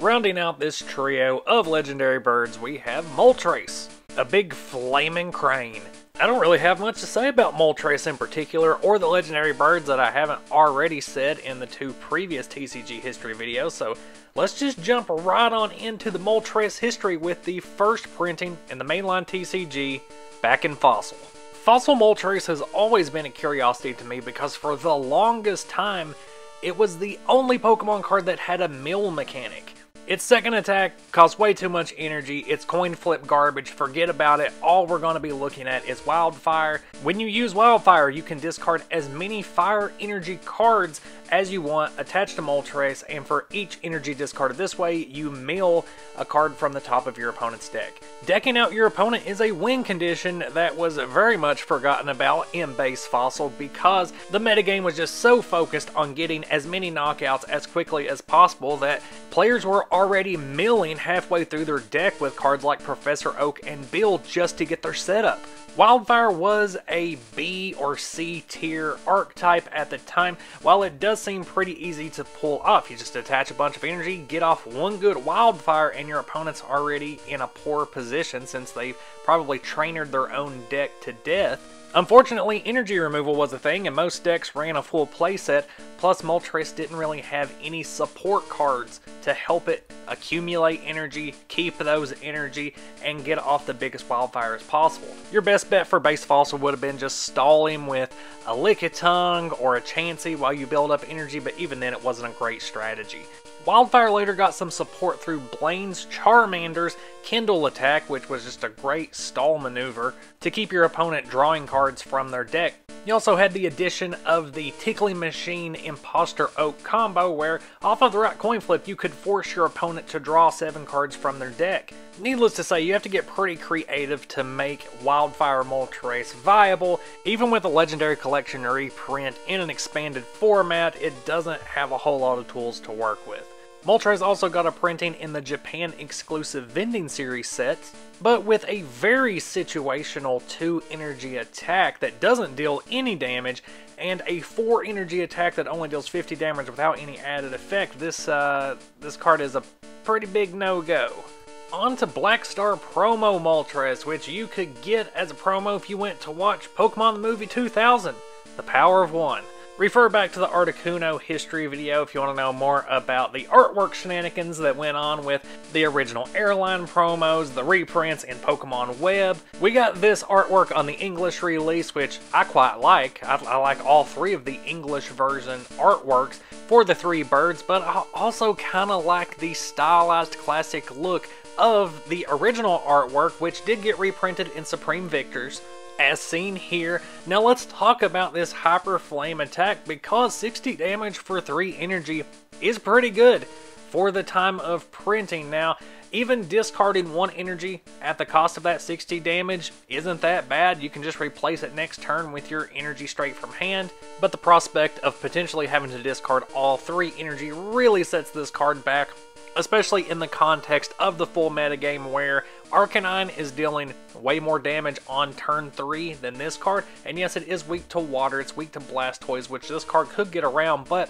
Rounding out this trio of legendary birds, we have Moltres, a big flaming crane. I don't really have much to say about Moltres in particular, or the legendary birds that I haven't already said in the two previous TCG history videos, so let's just jump right on into the Moltres history with the first printing in the mainline TCG back in Fossil. Fossil Moltres has always been a curiosity to me because for the longest time, it was the only Pokemon card that had a mill mechanic. Its second attack costs way too much energy, it's coin flip garbage, forget about it, all we're going to be looking at is Wildfire. When you use Wildfire, you can discard as many fire energy cards as you want attached to Moltres, and for each energy discarded this way, you mill a card from the top of your opponent's deck. Decking out your opponent is a win condition that was very much forgotten about in base Fossil because the metagame was just so focused on getting as many knockouts as quickly as possible that players were already milling halfway through their deck with cards like Professor Oak and Bill just to get their setup. Wildfire was a B or C tier archetype at the time. While it does seem pretty easy to pull off, you just attach a bunch of energy, get off one good Wildfire, and your opponent's already in a poor position since they've probably trainered their own deck to death. Unfortunately, energy removal was a thing and most decks ran a full playset, plus Moltres didn't really have any support cards to help it accumulate energy, keep those energy, and get off the biggest Wildfire as possible. Your best bet for base Fossil would have been just stall him with a Lickitung or a Chansey while you build up energy, but even then it wasn't a great strategy. Wildfire later got some support through Blaine's Charmander's Kindle attack, which was just a great stall maneuver to keep your opponent drawing cards from their deck. You also had the addition of the Tickling Machine Imposter Oak combo, where off of the right coin flip you could force your opponent to draw 7 cards from their deck. Needless to say, you have to get pretty creative to make Wildfire Moltres viable. Even with a Legendary Collection reprint in an expanded format, it doesn't have a whole lot of tools to work with. Moltres also got a printing in the Japan exclusive Vending Series set, but with a very situational 2 energy attack that doesn't deal any damage, and a 4 energy attack that only deals 50 damage without any added effect. This card is a pretty big no-go. On to Black Star Promo Moltres, which you could get as a promo if you went to watch Pokemon the Movie 2000, The Power of One. Refer back to the Articuno history video if you want to know more about the artwork shenanigans that went on with the original airline promos, the reprints in Pokemon Web. We got this artwork on the English release, which I quite like. I like all 3 of the English version artworks for the 3 birds, but I also kind of like the stylized classic look of the original artwork, which did get reprinted in Supreme Victors, as seen here. Now let's talk about this Hyperflame attack, because 60 damage for 3 energy is pretty good for the time of printing. Now, even discarding 1 energy at the cost of that 60 damage isn't that bad. You can just replace it next turn with your energy straight from hand, but the prospect of potentially having to discard all 3 energy really sets this card back, especially in the context of the full metagame where Arcanine is dealing way more damage on turn 3 than this card. And yes, it is weak to water, it's weak to Blastoise, which this card could get around, but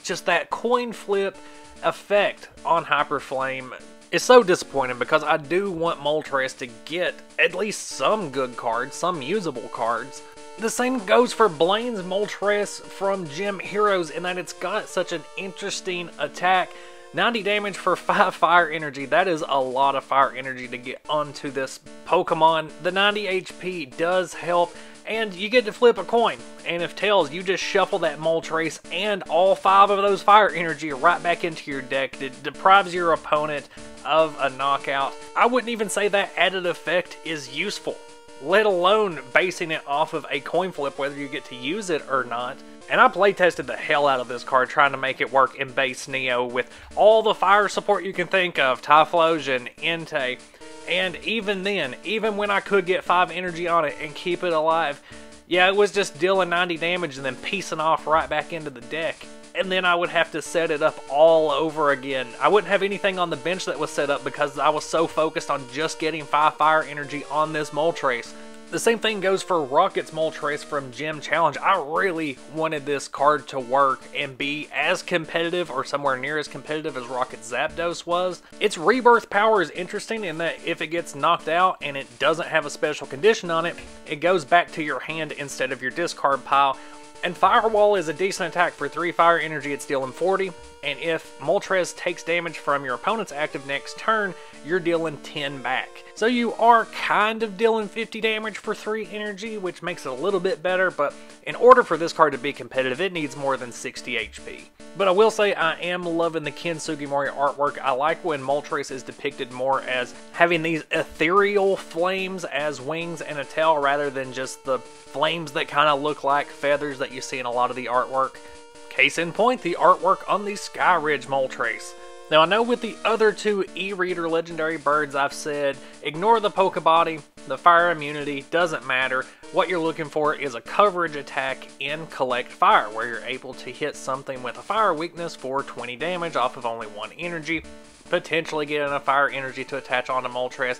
just that coin flip effect on Hyperflame is so disappointing because I do want Moltres to get at least some good cards, some usable cards. The same goes for Blaine's Moltres from Gym Heroes in that it's got such an interesting attack. 90 damage for 5 fire energy, that is a lot of fire energy to get onto this Pokemon. The 90 HP does help, and you get to flip a coin. And if tails, you just shuffle that Moltres and all 5 of those fire energy right back into your deck. It deprives your opponent of a knockout. I wouldn't even say that added effect is useful, let alone basing it off of a coin flip, whether you get to use it or not. And I playtested the hell out of this card trying to make it work in base Neo with all the fire support you can think of, Typhlosion, Entei, and even then, even when I could get 5 energy on it and keep it alive, yeah, it was just dealing 90 damage and then piecing off right back into the deck. And then I would have to set it up all over again. I wouldn't have anything on the bench that was set up because I was so focused on just getting 5 fire energy on this Moltres. The same thing goes for Rocket's Moltres from Gym Challenge. I really wanted this card to work and be as competitive or somewhere near as competitive as Rocket's Zapdos was. Its rebirth power is interesting in that if it gets knocked out and it doesn't have a special condition on it, it goes back to your hand instead of your discard pile. And Firewall is a decent attack. For 3 fire energy, it's dealing 40. And if Moltres takes damage from your opponent's active next turn, you're dealing 10 back. So you are kind of dealing 50 damage for 3 energy, which makes it a little bit better, but in order for this card to be competitive, it needs more than 60 HP. But I will say I am loving the Ken Sugimori artwork. I like when Moltres is depicted more as having these ethereal flames as wings and a tail rather than just the flames that kind of look like feathers that you see in a lot of the artwork. Case in point, the artwork on the Sky Ridge Moltres. Now I know with the other 2 E-Reader legendary birds I've said, ignore the Pokebody, the fire immunity, doesn't matter. What you're looking for is a coverage attack in Collect Fire, where you're able to hit something with a fire weakness for 20 damage off of only 1 energy, potentially get enough fire energy to attach onto Moltres.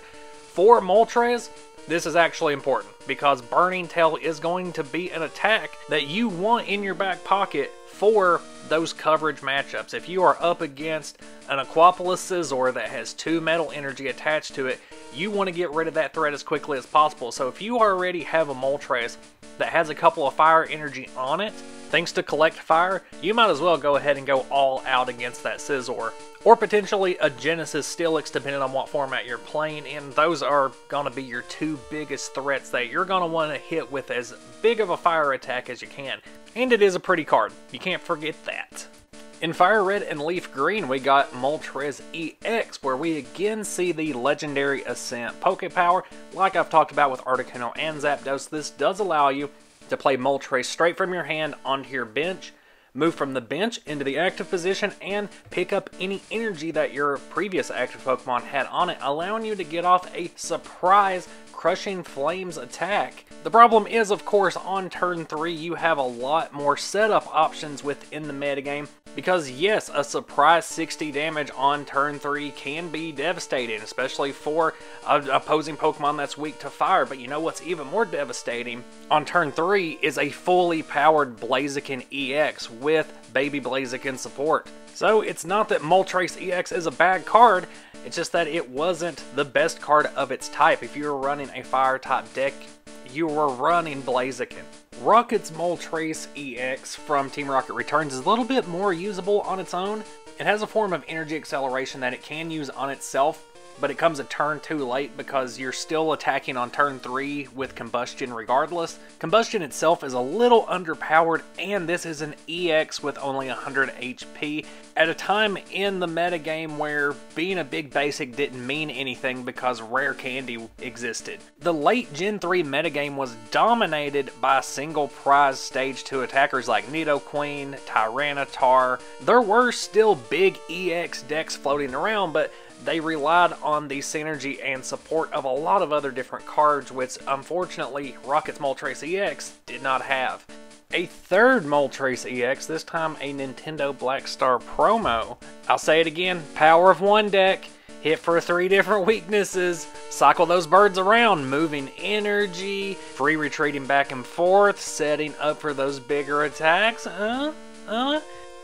For Moltres, this is actually important, because Burning Tail is going to be an attack that you want in your back pocket for those coverage matchups. If you are up against an Aquapolis Scizor that has 2 metal energy attached to it, you want to get rid of that threat as quickly as possible. So if you already have a Moltres that has a couple of fire energy on it, thanks to Collect Fire, you might as well go ahead and go all out against that Scizor. Or potentially a Genesis Steelix, depending on what format you're playing in. Those are going to be your 2 biggest threats that you're going to want to hit with as big of a fire attack as you can. And it is a pretty card. You can't forget that. In Fire Red and Leaf Green, we got Moltres EX, where we again see the legendary Ascent Pokepower. Like I've talked about with Articuno and Zapdos, this does allow you to play Moltres straight from your hand onto your bench, move from the bench into the active position, and pick up any energy that your previous active Pokemon had on it, allowing you to get off a surprise Crushing Flames attack. The problem is, of course, on turn 3, you have a lot more setup options within the metagame, because yes, a surprise 60 damage on turn 3 can be devastating, especially for an opposing Pokemon that's weak to fire. But you know what's even more devastating? On turn 3 is a fully powered Blaziken EX with Baby Blaziken support. So it's not that Moltres EX is a bad card, it's just that it wasn't the best card of its type. If you were running a fire type deck, you were running Blaziken. Rocket's Moltres EX from Team Rocket Returns is a little bit more usable on its own. It has a form of energy acceleration that it can use on itself, but it comes a turn too late because you're still attacking on turn 3 with Combustion regardless. Combustion itself is a little underpowered, and this is an EX with only 100 HP at a time in the metagame where being a big basic didn't mean anything because rare candy existed. The late Gen 3 metagame was dominated by single prize stage 2 attackers like Nidoqueen, Tyranitar. There were still big EX decks floating around, but they relied on the synergy and support of a lot of other different cards, which unfortunately Rocket's Moltres EX did not have. A third Moltres EX, this time a Nintendo Black Star promo. I'll say it again, power of 1 deck, hit for 3 different weaknesses, cycle those birds around, moving energy, free retreating back and forth, setting up for those bigger attacks.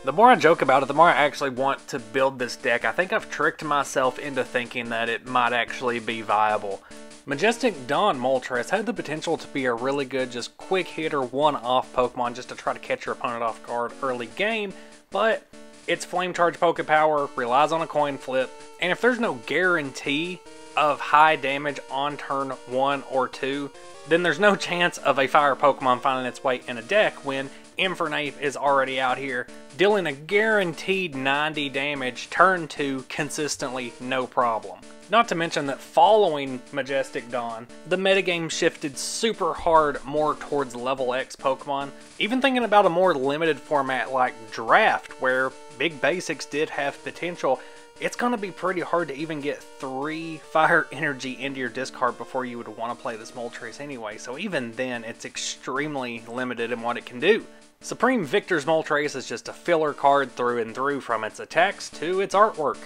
The more I joke about it, the more I actually want to build this deck. I think I've tricked myself into thinking that it might actually be viable. Majestic Dawn Moltres had the potential to be a really good, just quick hitter, one-off Pokemon just to try to catch your opponent off guard early game, but its Flame Charge Pokepower relies on a coin flip, and if there's no guarantee of high damage on turn 1 or 2, then there's no chance of a fire Pokemon finding its way in a deck when Infernape is already out here dealing a guaranteed 90 damage turn 2 consistently, no problem. Not to mention that following Majestic Dawn, the metagame shifted super hard more towards level X Pokemon. Even thinking about a more limited format like Draft, where big basics did have potential, it's going to be pretty hard to even get 3 fire energy into your discard before you would want to play this Moltres anyway, so even then it's extremely limited in what it can do. Supreme Victor's Moltres is just a filler card through and through from its attacks to its artwork.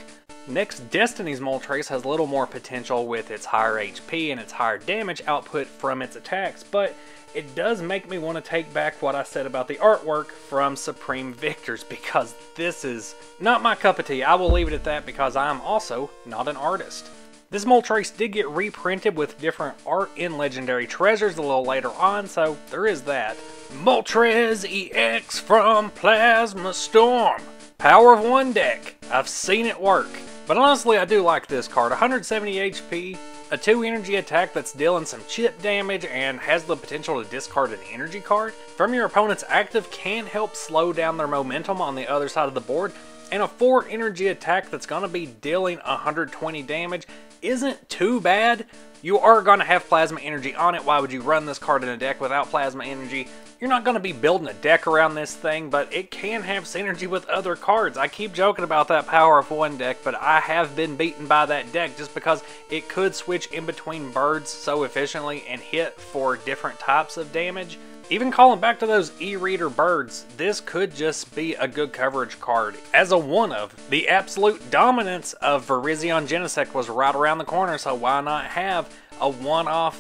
Next, Destiny's Moltres has a little more potential with its higher HP and its higher damage output from its attacks, but it does make me want to take back what I said about the artwork from Supreme Victor's, because this is not my cup of tea. I will leave it at that because I am also not an artist. This Moltres did get reprinted with different art in Legendary Treasures a little later on, so there is that. Moltres EX from Plasma Storm. Power of 1 deck. I've seen it work. But honestly, I do like this card. 170 HP, a 2 energy attack that's dealing some chip damage and has the potential to discard an energy card from your opponent's active can help slow down their momentum on the other side of the board, and a 4 energy attack that's going to be dealing 120 damage isn't too bad. You are going to have plasma energy on it. Why would you run this card in a deck without plasma energy? You're not going to be building a deck around this thing, but it can have synergy with other cards. I keep joking about that Power of 1 deck, but I have been beaten by that deck just because it could switch in between birds so efficiently and hit for different types of damage. Even calling back to those E-Reader birds, this could just be a good coverage card. As a one-of, the absolute dominance of Virizion Genesect was right around the corner, so why not have a one-off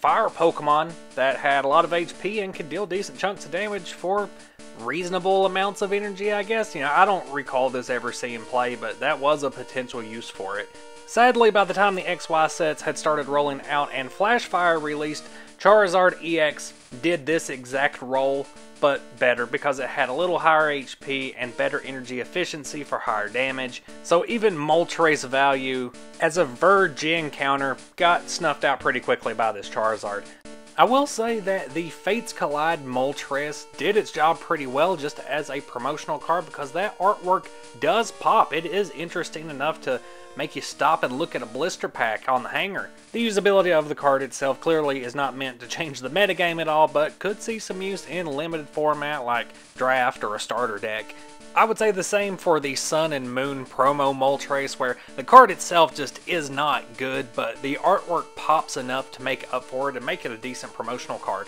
fire Pokemon that had a lot of HP and could deal decent chunks of damage for reasonable amounts of energy, I guess. You know, I don't recall this ever seeing play, but that was a potential use for it. Sadly, by the time the XY sets had started rolling out and Flashfire released, Charizard EX did this exact role, but better because it had a little higher HP and better energy efficiency for higher damage. So even Moltres' value as a Virgin counter got snuffed out pretty quickly by this Charizard. I will say that the Fates Collide Moltres did its job pretty well just as a promotional card because that artwork does pop. It is interesting enough to make you stop and look at a blister pack on the hanger. The usability of the card itself clearly is not meant to change the metagame at all, but could see some use in limited format like draft or a starter deck. I would say the same for the Sun and Moon promo Moltres, where the card itself just is not good, but the artwork pops enough to make up for it and make it a decent promotional card.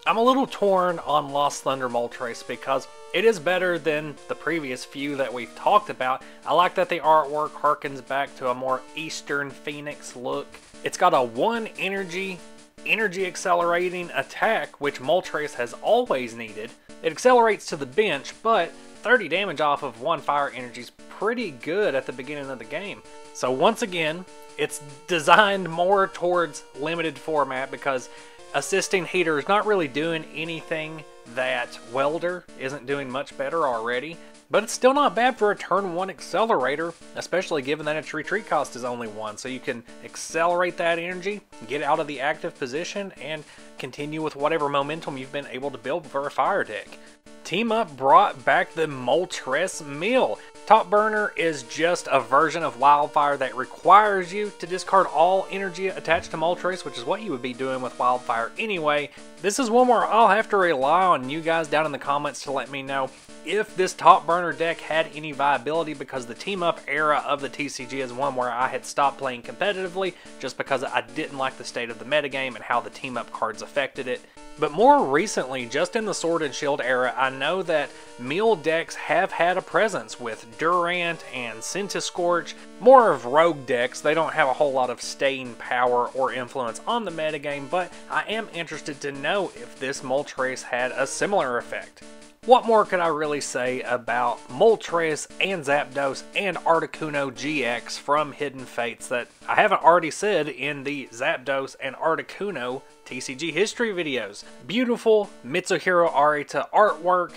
I'm a little torn on Lost Thunder Moltres because it is better than the previous few that we've talked about. I like that the artwork harkens back to a more Eastern Phoenix look. It's got a 1 energy accelerating attack, which Moltres has always needed. It accelerates to the bench, but 30 damage off of 1 fire energy is pretty good at the beginning of the game. So once again, it's designed more towards limited format because Assisting Heater is not really doing anything that Welder isn't doing much better already, but it's still not bad for a turn 1 accelerator, especially given that its retreat cost is only 1, so you can accelerate that energy, get out of the active position, and continue with whatever momentum you've been able to build for a fire deck. Team Up brought back the Moltres Mill. Top Burner is just a version of Wildfire that requires you to discard all energy attached to Moltres, which is what you would be doing with Wildfire anyway. This is one where I'll have to rely on you guys down in the comments to let me know if this Top Burner deck had any viability, because the Team Up era of the TCG is one where I had stopped playing competitively just because I didn't like the state of the metagame and how the Team Up cards affected it. But more recently, just in the Sword and Shield era, I know that Meal decks have had a presence with Durant and Centiskorch. More of rogue decks, they don't have a whole lot of staying power or influence on the metagame, but I am interested to know if this Moltres had a similar effect. What more could I really say about Moltres and Zapdos and Articuno GX from Hidden Fates that I haven't already said in the Zapdos and Articuno TCG History videos? Beautiful Mitsuhiro Arita artwork,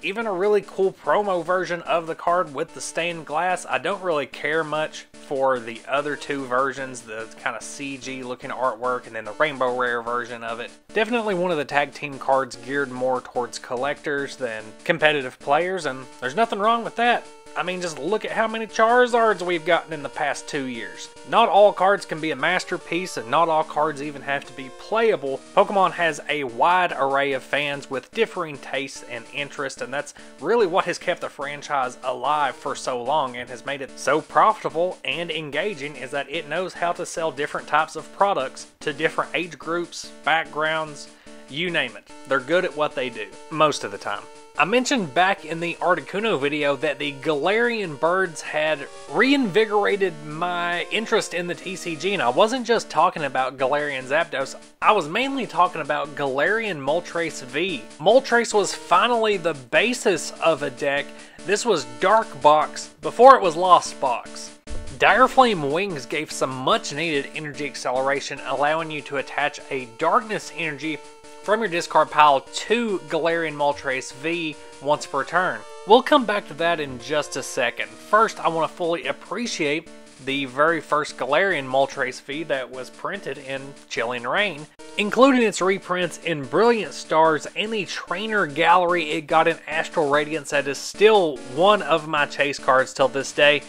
even a really cool promo version of the card with the stained glass. I don't really care much for the other two versions, the kind of CG looking artwork and then the Rainbow Rare version of it. Definitely one of the tag team cards geared more towards collectors than competitive players, and there's nothing wrong with that. I mean, just look at how many Charizards we've gotten in the past 2 years. Not all cards can be a masterpiece, and not all cards even have to be playable. Pokemon has a wide array of fans with differing tastes and interests, and that's really what has kept the franchise alive for so long and has made it so profitable and engaging, is that it knows how to sell different types of products to different age groups, backgrounds, you name it. They're good at what they do, most of the time. I mentioned back in the Articuno video that the Galarian birds had reinvigorated my interest in the TCG, and I wasn't just talking about Galarian Zapdos, I was mainly talking about Galarian Moltres V. Moltres was finally the basis of a deck. This was Dark Box before it was Lost Box. Direflame Wings gave some much needed energy acceleration, allowing you to attach a Darkness energy from your discard pile to Galarian Moltres V once per turn. We'll come back to that in just a second. First, I want to fully appreciate the very first Galarian Moltres V that was printed in Chilling Reign, including its reprints in Brilliant Stars and the Trainer Gallery it got in Astral Radiance. That is still one of my chase cards till this day.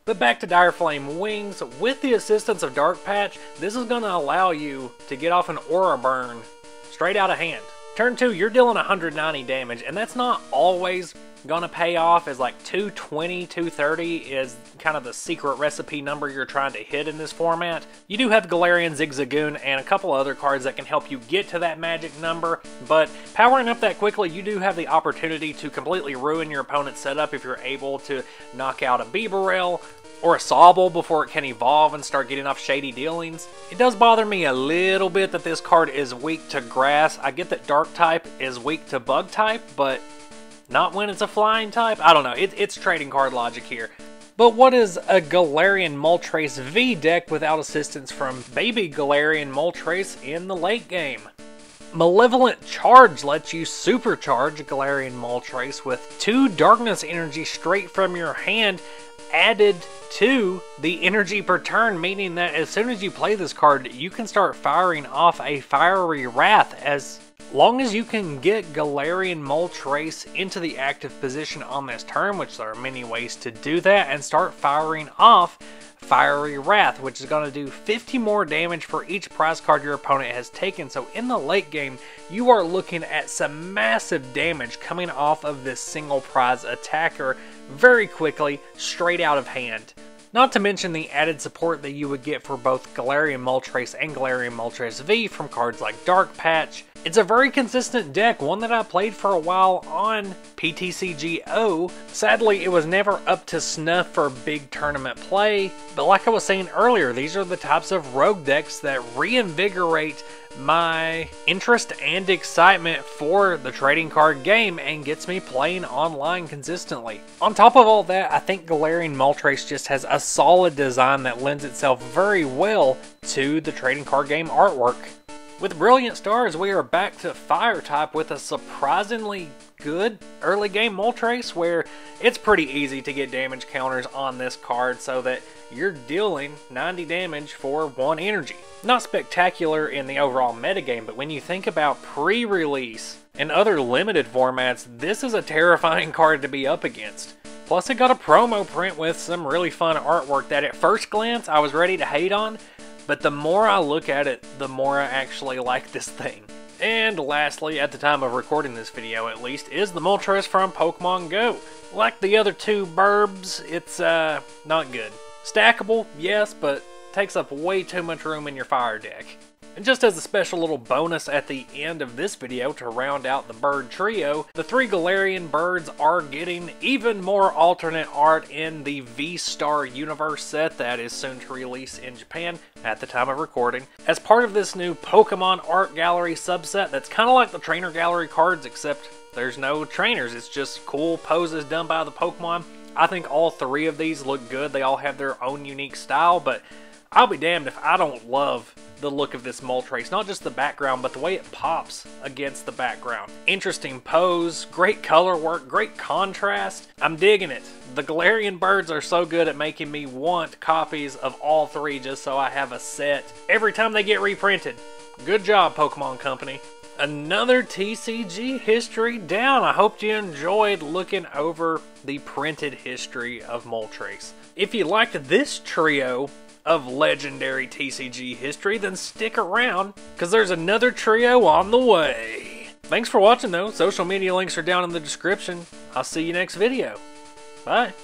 But back to Direflame Wings, with the assistance of Dark Patch, this is going to allow you to get off an Aura Burn straight out of hand. Turn 2, you're dealing 190 damage, and that's not always gonna pay off, as like 220, 230 is kind of the secret recipe number you're trying to hit in this format. You do have Galarian Zigzagoon and a couple other cards that can help you get to that magic number, but powering up that quickly, you do have the opportunity to completely ruin your opponent's setup if you're able to knock out a Bibarel or a Sobble before it can evolve and start getting off shady dealings. It does bother me a little bit that this card is weak to grass. I get that Dark type is weak to Bug type, but not when it's a flying type. I don't know, it's trading card logic here. But what is a Galarian Moltres V deck without assistance from baby Galarian Moltres in the late game? Malevolent Charge lets you supercharge Galarian Moltres with 2 Darkness energy straight from your hand, added to the energy per turn, meaning that as soon as you play this card, you can start firing off a Fiery Wrath. As long as you can get Galarian Moltres into the active position on this turn, which there are many ways to do that, and start firing off Fiery Wrath, which is going to do 50 more damage for each prize card your opponent has taken. So in the late game, you are looking at some massive damage coming off of this single prize attacker very quickly, straight out of hand. Not to mention the added support that you would get for both Galarian Moltres and Galarian Moltres V from cards like Dark Patch. It's a very consistent deck, one that I played for a while on PTCGO. Sadly, it was never up to snuff for big tournament play, but like I was saying earlier, these are the types of rogue decks that reinvigorate my interest and excitement for the trading card game and gets me playing online consistently. On top of all that, I think Galarian Moltres just has a solid design that lends itself very well to the trading card game artwork. With Brilliant Stars, we are back to Fire type with a surprisingly good early game Moltres, where it's pretty easy to get damage counters on this card so that you're dealing 90 damage for 1 energy. Not spectacular in the overall metagame, but when you think about pre-release and other limited formats, this is a terrifying card to be up against. Plus, it got a promo print with some really fun artwork that at first glance I was ready to hate on, but the more I look at it, the more I actually like this thing. And lastly, at the time of recording this video at least, is the Moltres from Pokemon Go. Like the other 2 burbs, it's not good. Stackable, yes, but takes up way too much room in your fire deck. And just as a special little bonus at the end of this video to round out the bird trio, the 3 Galarian birds are getting even more alternate art in the V-Star Universe set that is soon to release in Japan at the time of recording, as part of this new Pokemon Art Gallery subset that's kind of like the Trainer Gallery cards, except there's no trainers, it's just cool poses done by the Pokemon. I think all 3 of these look good, they all have their own unique style, but I'll be damned if I don't love the look of this Moltres. Not just the background, but the way it pops against the background. Interesting pose, great color work, great contrast. I'm digging it. The Galarian birds are so good at making me want copies of all 3 just so I have a set every time they get reprinted. Good job, Pokemon Company. Another TCG history down. I hope you enjoyed looking over the printed history of Moltres. If you liked this trio of legendary TCG history, then stick around, because there's another trio on the way. Thanks for watching though. Social media links are down in the description. I'll see you next video. Bye.